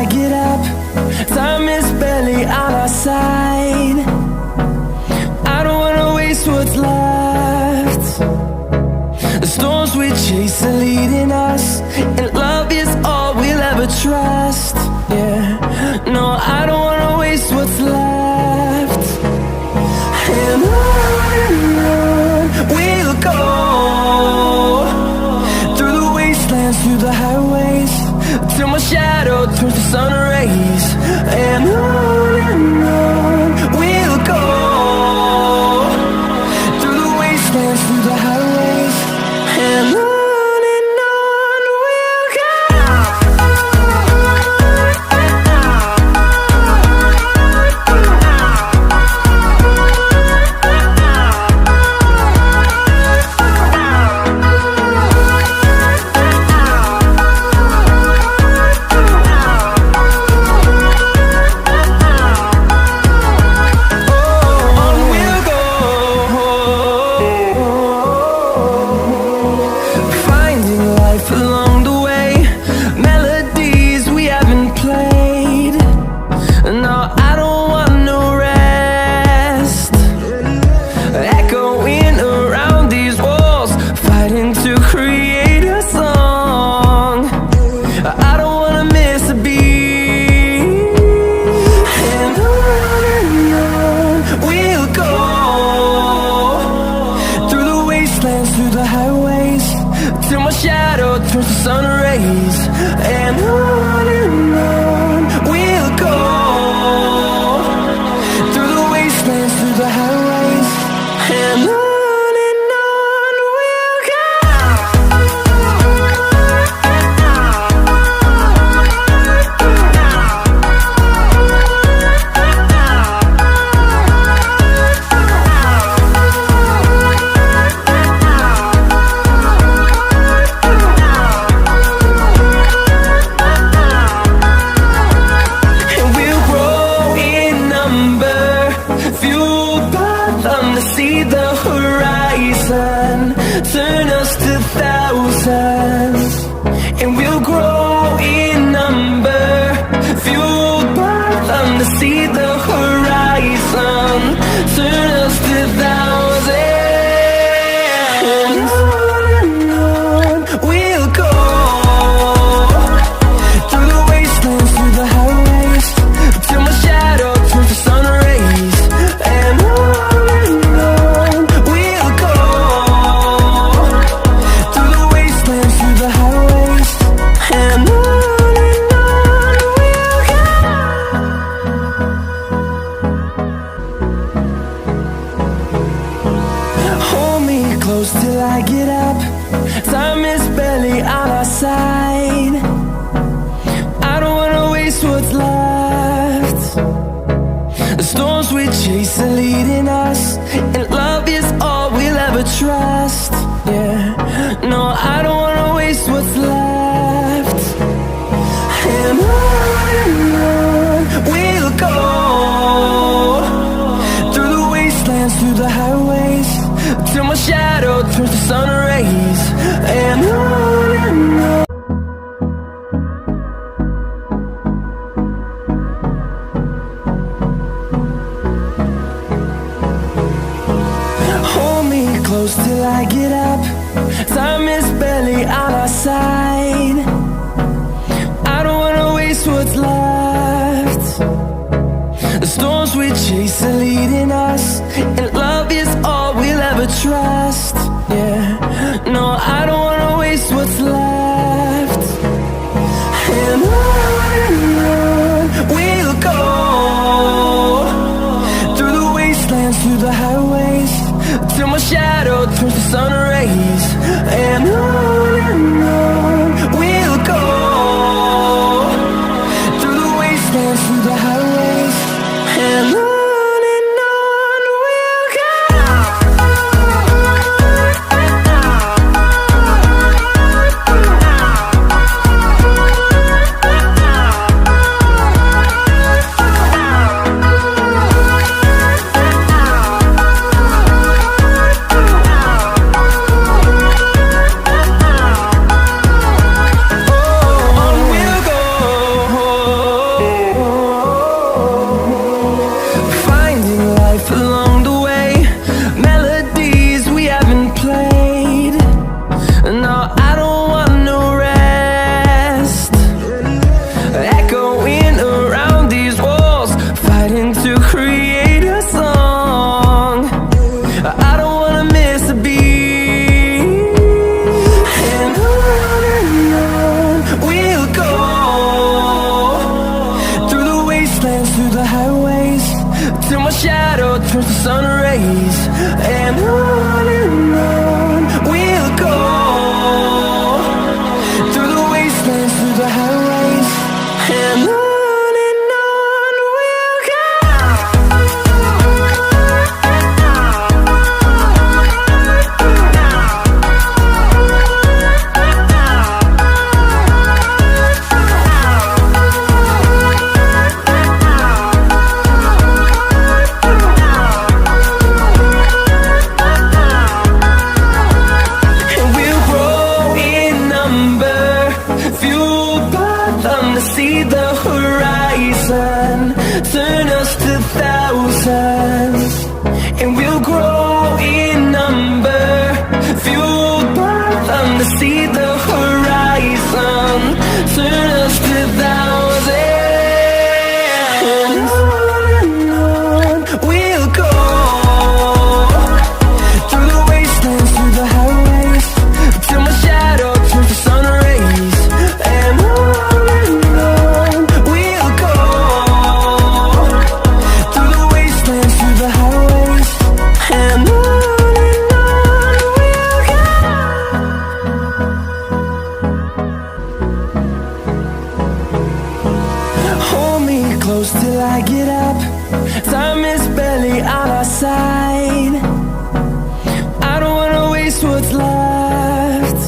I get up. Time is barely on our side. I don't wanna waste what's left. The storms we chase are leading us, and love is all we'll ever trust. Yeah, no, I don't wanna waste what's left. And on we'll go, through the wastelands, through the highways, till my shadow turns to sun rays. And on we'll go, through the wastelands, through the highways, and on we'll go. Along the way, melodies we haven't played. No, I don't want no rest. Echoing around these walls, fighting to create a song. I don't wanna miss a beat. And on we'll go, through the wastelands, through the highways, till my shadow turns to sun rays. And on we'll go, through the wastelands, through the highways, and on we'll go. See the horizon, turn us to thousands, and we'll grow in number, fueled by them to see the horizon, turn us to thousands. And on we'll go, through the wastelands, through the highways, till my shadow turns to sun rays. And close till I get up. Time is barely on our side. I don't wanna waste what's left. The storms we chase are leading us, and love is all we'll ever trust. Yeah, no, I don't wanna waste what's left. And on we'll go, through the wastelands, through the highways, till my shadow turns to sun rays. And on hold me close till I get up. Time is barely see the horizon, turn us to thousands. And on we'll go, through the wastelands, through the highways, till my shadow turns to sun rays. And on we'll go, through the wastelands, through the highways. And on we'll go. Hold me close till I get up. Time is barely on our side. I don't wanna waste what's left.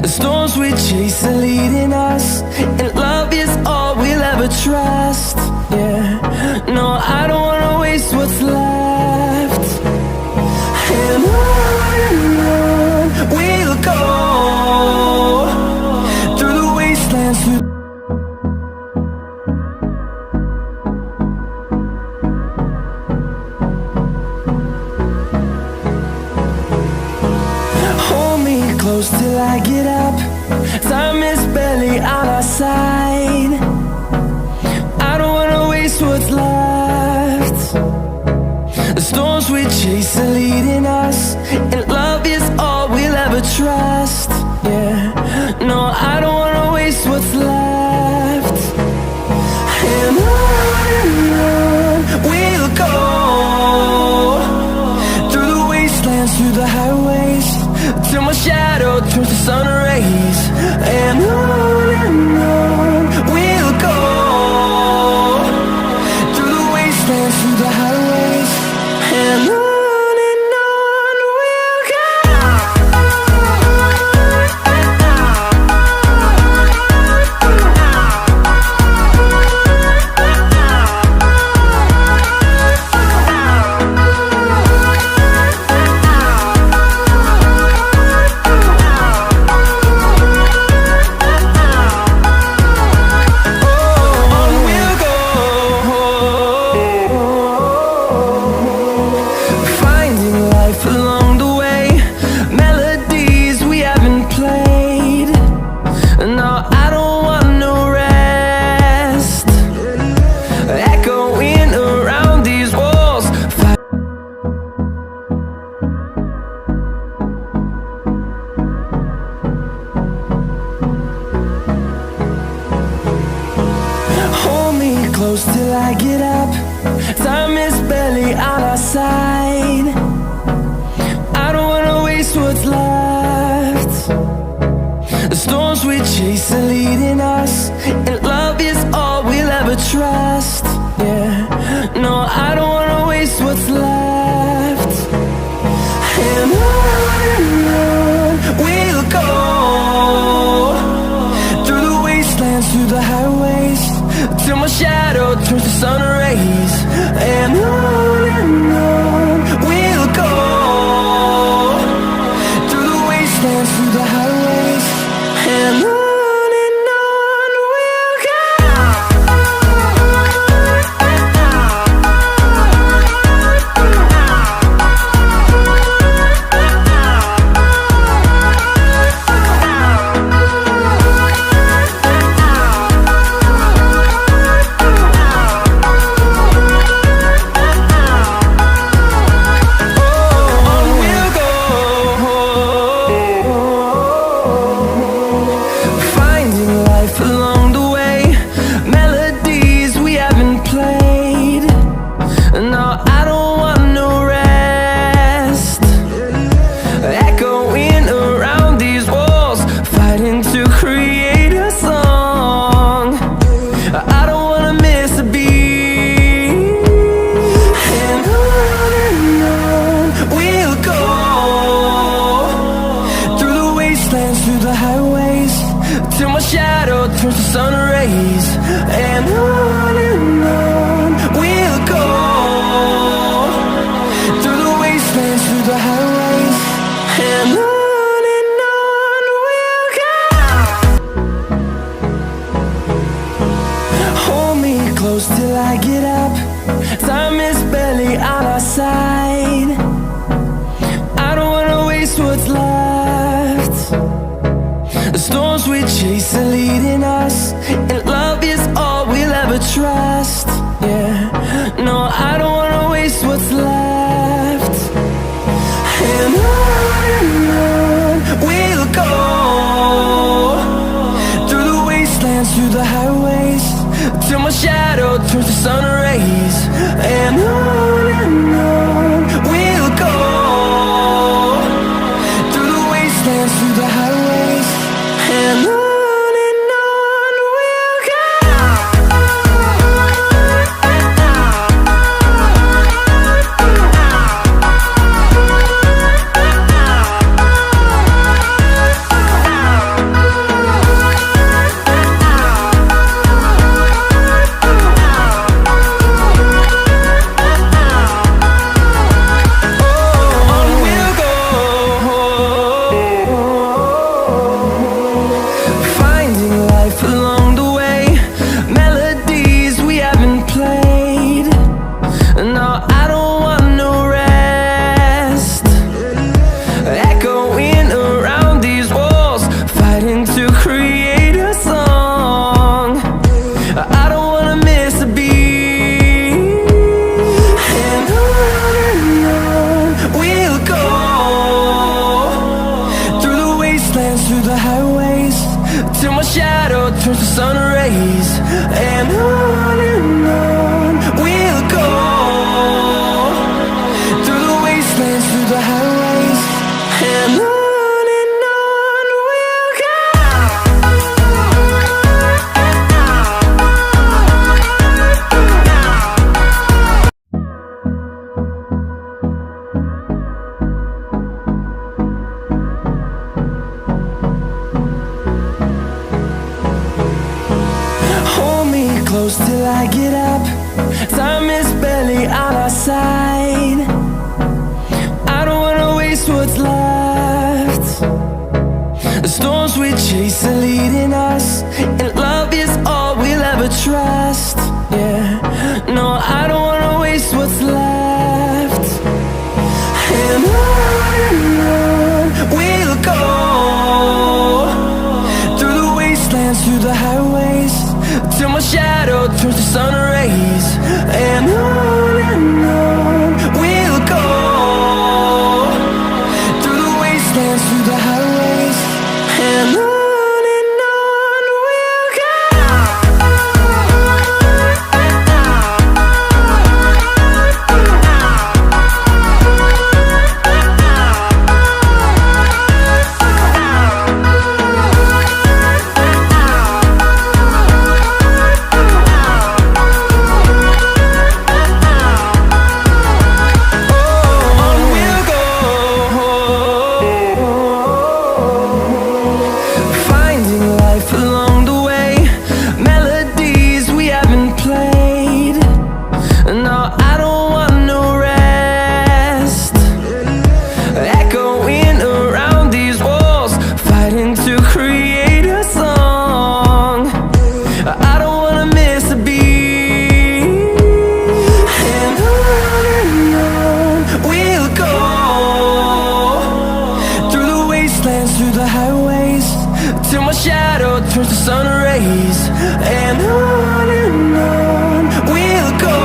The storms we chase are leading us, and love is all we'll ever trust. Yeah, no, I don't wanna waste what's left. And on we'll go, through the wastelands, through close till I get up. Time is barely on our side. I don't wanna waste what's left. The storms we chase are leading us, and love is all we'll ever trust. Yeah, no, I don't wanna waste what's left. And on we'll go, through the wastelands, through the highways, till my shadow turns to sun rays. And on we'll go, through the wastelands, through the highways. And on we'll go. Close till I get up. Time is barely on our side. I don't wanna waste what's left. The storms we chase are leading us, and love is all we'll ever trust. Yeah, no, I don't wanna waste what's left. And on we'll go, through the wastelands, through the highways, till my shadow turns to sun rays. And on we'll go, through the wastelands, through the highways. And on we'll go. chase are leading us, and love is all we'll ever trust. Yeah, no, I don't wanna waste what's left. And on we'll go, through the wastelands, through the highways, till my shadow turns to sun rays. And on we'll go, through the wastelands, through the highways, and on we'll go. Through the highways, till my shadow turns to sun rays. And on we'll go, through the wastelands, through the highways, and on we'll go. Close till I get up, time is barely on our side. I don't wanna waste what's left. The storms we chase are leading us, and love is all we'll ever trust. Yeah, no, I don't wanna waste what's left. And on we'll go, through the wastelands, through the highways, till my shadow turns to sun rays. And on we'll go, through the wastelands, through the highways, and on we'll go. Through the highways, till my shadow turns to sun rays. And on we'll go,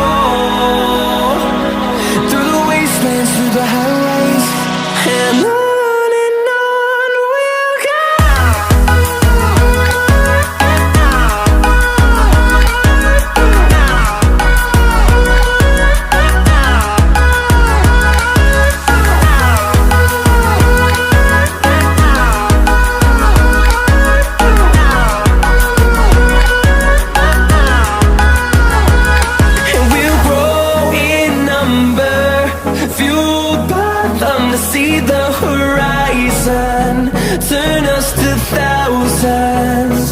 through the wastelands, through the highways, and on we'll go. See the horizon turn us to thousands,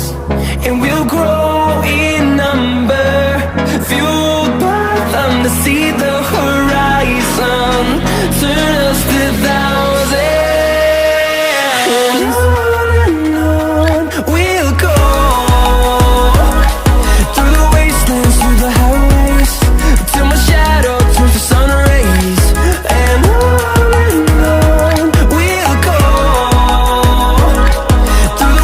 and we'll grow in number, fueled by them to see the horizon turn us to thousands. And on we'll go, through the wastelands, through the highways, till my shadow turns to sun rays. And on we'll go, through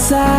side.